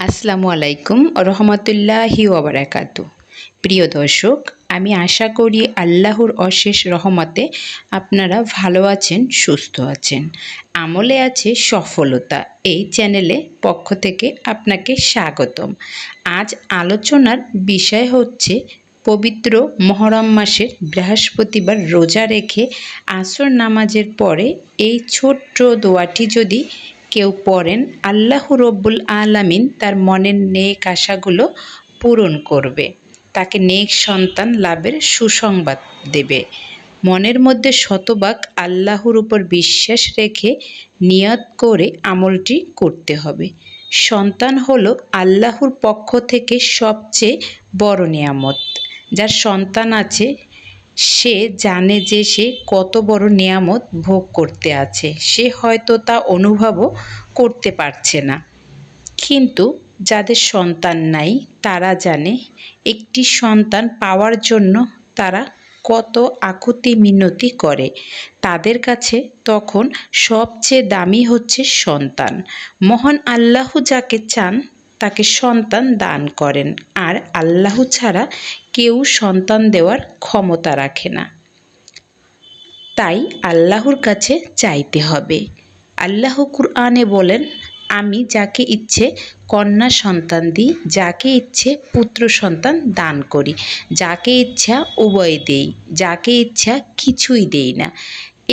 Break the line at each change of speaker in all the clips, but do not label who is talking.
আসসালামু আলাইকুম রহমতুল্লাহি ওয়া বারাকাতু। প্রিয় দর্শক, আমি আশা করি আল্লাহর অশেষ রহমতে আপনারা ভালো আছেন, সুস্থ আছেন, আমলে আছে সফলতা। এই চ্যানেলে পক্ষ থেকে আপনাকে স্বাগতম। আজ আলোচনার বিষয় হচ্ছে পবিত্র মুহররম মাসের বৃহস্পতিবার রোজা রেখে আসর নামাজের পরে এই ছোট্ট দোয়াটি যদি কেউ পড়েন, আল্লাহ রব্বুল আলামিন তার মনের নেক আশাগুলো পূরণ করবে, তাকে নেক সন্তান লাভের সুসংবাদ দেবে। মনের মধ্যে শতভাগ আল্লাহর উপর বিশ্বাস রেখে নিয়ত করে আমলটি করতে হবে। সন্তান হলো আল্লাহর পক্ষ থেকে সবচেয়ে বড় নেয়ামত। যার সন্তান আছে সে জানে যে সে কত বড় নেয়ামত ভোগ করতে আছে। সে হয়তো তা অনুভবও করতে পারছে না, কিন্তু যাদের সন্তান নাই তারা জানে একটি সন্তান পাওয়ার জন্য তারা কত আকুতি মিনতি করে। তাদের কাছে তখন সবচেয়ে দামি হচ্ছে সন্তান। মহান আল্লাহ যাকে চান তাকে সন্তান দান করেন, আর আল্লাহ ছাড়া কেউ সন্তান দেওয়ার ক্ষমতা রাখে না। তাই আল্লাহর কাছে চাইতে হবে। আল্লাহ কুরআনে বলেন, আমি যাকে ইচ্ছে কন্যা সন্তান দিই, যাকে ইচ্ছে পুত্র সন্তান দান করি, যাকে ইচ্ছা উভয় দেই, যাকে ইচ্ছা কিছুই দেই না।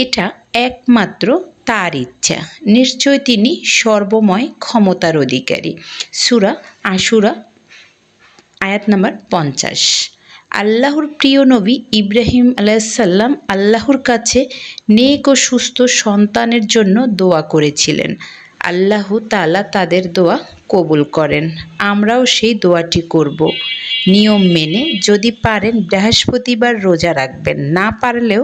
এটা একমাত্র তার ইচ্ছা। নিশ্চয় তিনি সর্বময় ক্ষমতার অধিকারী। সূরা আশুরা আয়াত নাম্বার 50। আল্লাহর প্রিয় নবী ইব্রাহিম আলাইহিসসালাম আল্লাহর কাছে নেক ও সুস্থ সন্তানের জন্য দোয়া করেছিলেন। আল্লাহ তাআলা তাদের দোয়া কবুল করেন। আমরাও সেই দোয়াটি করব। নিয়ম মেনে যদি পারেন বৃহস্পতিবার রোজা রাখবেন, না পারলেও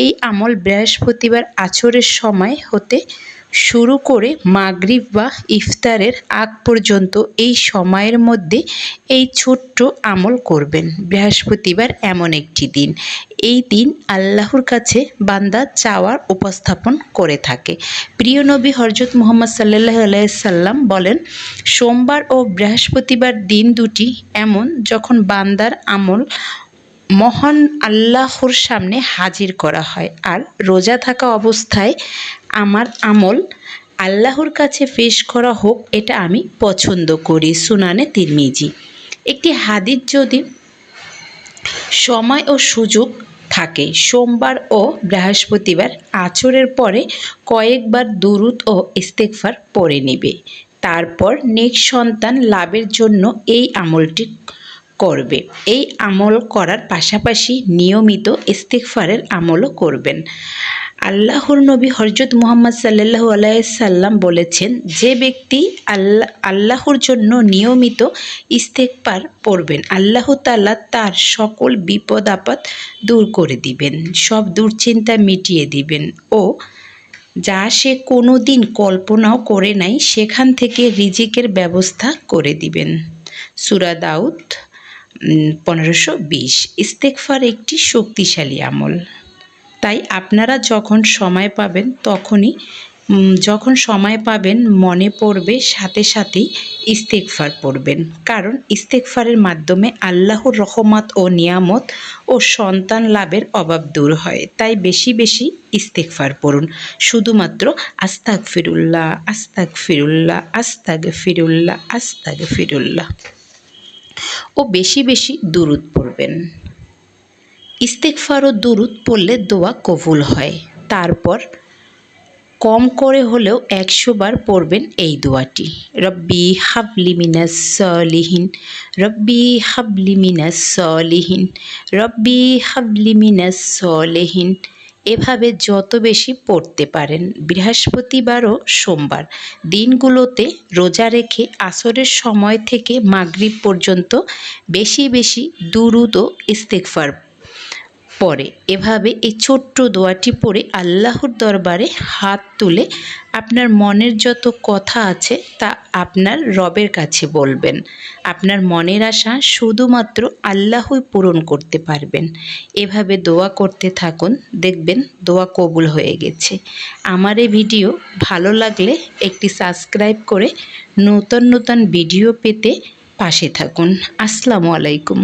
এই আমল বৃহস্পতিবার আসরের সময় হতে শুরু করে মাগরিব বা ইফতারের আগ পর্যন্ত এই সময়ের মধ্যে এই ছোট্ট আমল করবেন। বৃহস্পতিবার এমন একটি দিন, এই দিন আল্লাহর কাছে বান্দা চাওয়ার উপস্থাপন করে থাকে। প্রিয় নবী হযরত মুহাম্মদ সাল্লাল্লাহু আলাইহি সাল্লাম বলেন, সোমবার ও বৃহস্পতিবার দিন দুটি এমন যখন বান্দার আমল মহান আল্লাহর সামনে হাজির করা হয়, আর রোজা থাকা অবস্থায় আমার আমল আল্লাহর কাছে পেশ করা হোক, এটা আমি পছন্দ করি। সুনানে তিরমিজি। একটি হাদিস, যদি সময় ও সুযোগ থাকে সোমবার ও বৃহস্পতিবার আসরের পরে কয়েকবার দুরূদ ও ইস্তেগফার পড়ে নিবে, তারপর নেক সন্তান লাভের জন্য এই আমলটি করবে। এই আমল করার পাশাপাশি নিয়মিত ইস্তেগফারের আমলও করবেন। আল্লাহর নবী হযরত মুহাম্মদ সাল্লাল্লাহু আলাইহি সাল্লাম বলেছেন, যে ব্যক্তি আল্লাহর জন্য নিয়মিত ইস্তেগফার পড়বেন, আল্লাহ তাআলা তার সকল বিপদ আপদ দূর করে দিবেন, সব দুশ্চিন্তা মিটিয়ে দিবেন ও যা সে কোনো দিন কল্পনাও করে নাই সেখান থেকে রিজিকের ব্যবস্থা করে দিবেন। সূরা দাউদ 1520। ইস্তেগফার একটি শক্তিশালী আমল, তাই আপনারা যখন সময় পাবেন মনে পড়বে সাথে সাথেই ইস্তেগফার পড়বেন। কারণ ইস্তেগফারের মাধ্যমে আল্লাহর রহমত ও নিয়ামত ও সন্তান লাভের অভাব দূর হয়। তাই বেশি বেশি ইস্তেগফার পড়ুন। শুধুমাত্র আস্তাগফিরুল্লাহ, আস্তাগফিরুল্লাহ, আস্তাগফিরুল্লাহ, আস্তাগফিরুল্লাহ ও বেশি বেশি দুরূদ পড়বেন। ইস্তেগফার ও দুরূদ পড়লে দোয়া কবুল হয়। তারপর কম করে হলেও 100 বার পড়বেন এই দোয়াটি। রব্বি হাবলি মিনাস সলিহিন, রব্বি হাবলি মিনাস সলিহিন, রব্বি হাবলি মিনাস সলিহিন। এভাবে যত বেশি পড়তে পারেন। বৃহস্পতিবার ও সোমবার দিনগুলোতে রোজা রেখে আসরের সময় থেকে মাগরিব পর্যন্ত বেশি বেশি দুরূদ ও ইস্তেগফার পরে এভাবে এই ছোট্ট দোয়াটি পড়ে আল্লাহর দরবারে হাত তুলে আপনার মনের যত কথা আছে তা আপনার রবের কাছে বলবেন। আপনার মনের আশা শুধুমাত্র আল্লাহই পূরণ করতে পারবেন। এভাবে দোয়া করতে থাকুন, দেখবেন দোয়া কবুল হয়ে গেছে। আমার এই ভিডিও ভালো লাগলে একটি সাবস্ক্রাইব করে নতুন নতুন ভিডিও পেতে পাশে থাকুন। আসসালামু আলাইকুম।